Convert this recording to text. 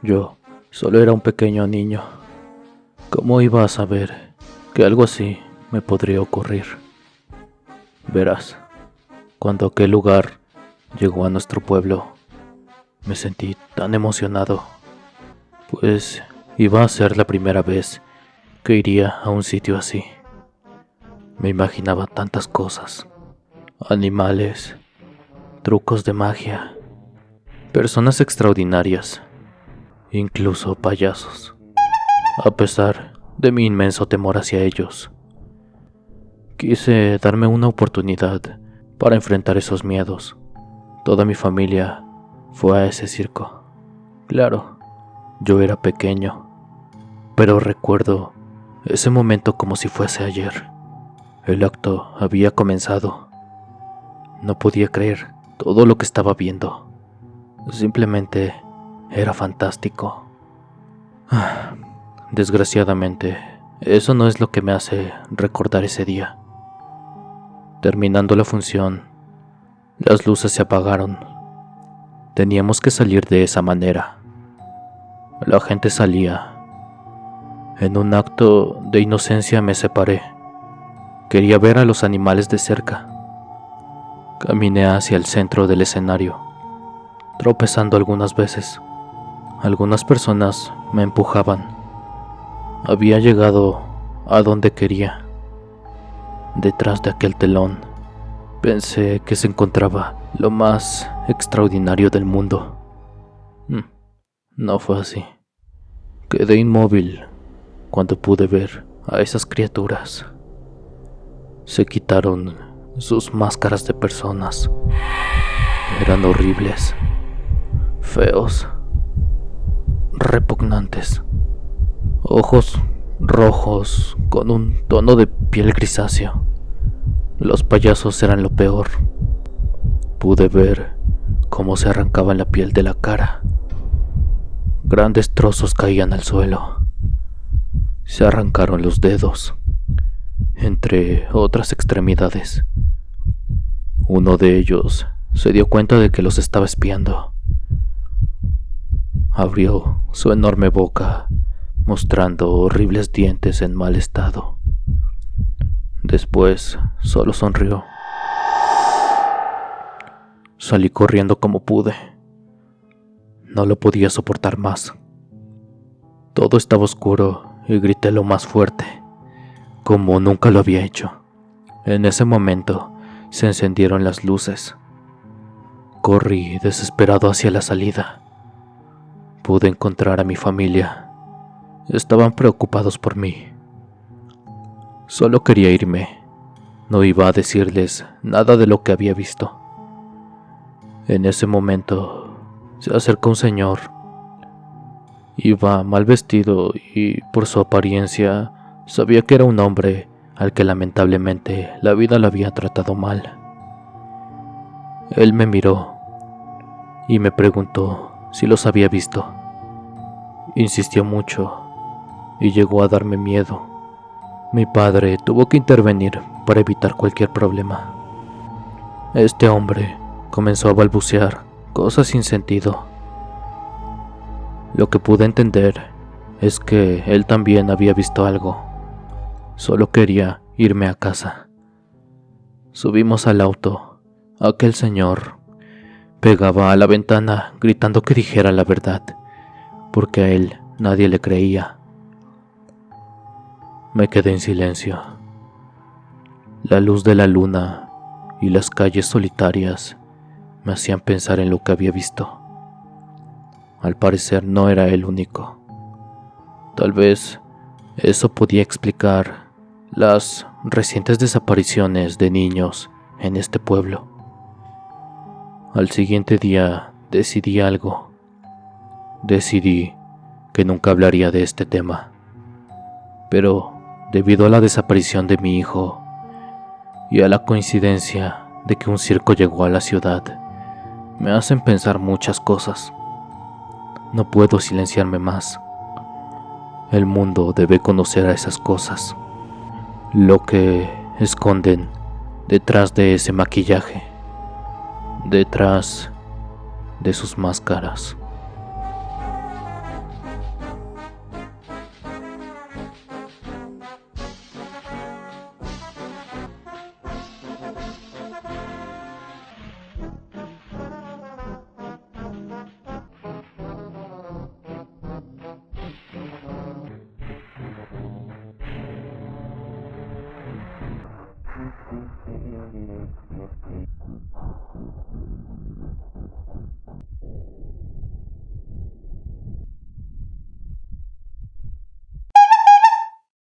Yo solo era un pequeño niño. ¿Cómo iba a saber que algo así me podría ocurrir? Verás, cuando aquel lugar llegó a nuestro pueblo, me sentí tan emocionado, pues iba a ser la primera vez que iría a un sitio así. Me imaginaba tantas cosas: animales, trucos de magia, personas extraordinarias, incluso payasos. A pesar de mi inmenso temor hacia ellos, quise darme una oportunidad para enfrentar esos miedos. Toda mi familia fue a ese circo. Claro, yo era pequeño, pero recuerdo ese momento como si fuese ayer. El acto había comenzado. No podía creer todo lo que estaba viendo. Simplemente era fantástico. Desgraciadamente, eso no es lo que me hace recordar ese día. Terminando la función, las luces se apagaron. Teníamos que salir de esa manera. La gente salía. En un acto de inocencia me separé. Quería ver a los animales de cerca. Caminé hacia el centro del escenario, tropezando algunas veces. Algunas personas me empujaban. Había llegado a donde quería. Detrás de aquel telón, pensé que se encontraba lo más extraordinario del mundo. No fue así. Quedé inmóvil cuando pude ver a esas criaturas. Se quitaron sus máscaras de personas. Eran horribles, feos, repugnantes. Ojos rojos con un tono de piel grisáceo. Los payasos eran lo peor. Pude ver cómo se arrancaban la piel de la cara. Grandes trozos caían al suelo. Se arrancaron los dedos, entre otras extremidades. Uno de ellos se dio cuenta de que los estaba espiando. Abrió su enorme boca, mostrando horribles dientes en mal estado. Después solo sonrió. Salí corriendo como pude. No lo podía soportar más. Todo estaba oscuro y grité lo más fuerte, como nunca lo había hecho. En ese momento se encendieron las luces. Corrí desesperado hacia la salida. Pude encontrar a mi familia. Estaban preocupados por mí. Solo quería irme. No iba a decirles nada de lo que había visto. En ese momento se acercó un señor. Iba mal vestido y por su apariencia sabía que era un hombre al que lamentablemente la vida lo había tratado mal. Él me miró y me preguntó si los había visto. Insistió mucho y llegó a darme miedo. Mi padre tuvo que intervenir para evitar cualquier problema. Este hombre comenzó a balbucear cosas sin sentido. Lo que pude entender es que él también había visto algo. Solo quería irme a casa. Subimos al auto. Aquel señor pegaba a la ventana gritando que dijera la verdad, porque a él nadie le creía. Me quedé en silencio. La luz de la luna y las calles solitarias me hacían pensar en lo que había visto. Al parecer no era el único. Tal vez eso podía explicar las recientes desapariciones de niños en este pueblo. Al siguiente día decidí algo. Decidí que nunca hablaría de este tema. Pero debido a la desaparición de mi hijo y a la coincidencia de que un circo llegó a la ciudad, me hacen pensar muchas cosas. No puedo silenciarme más. El mundo debe conocer a esas cosas, lo que esconden detrás de ese maquillaje, detrás de sus máscaras.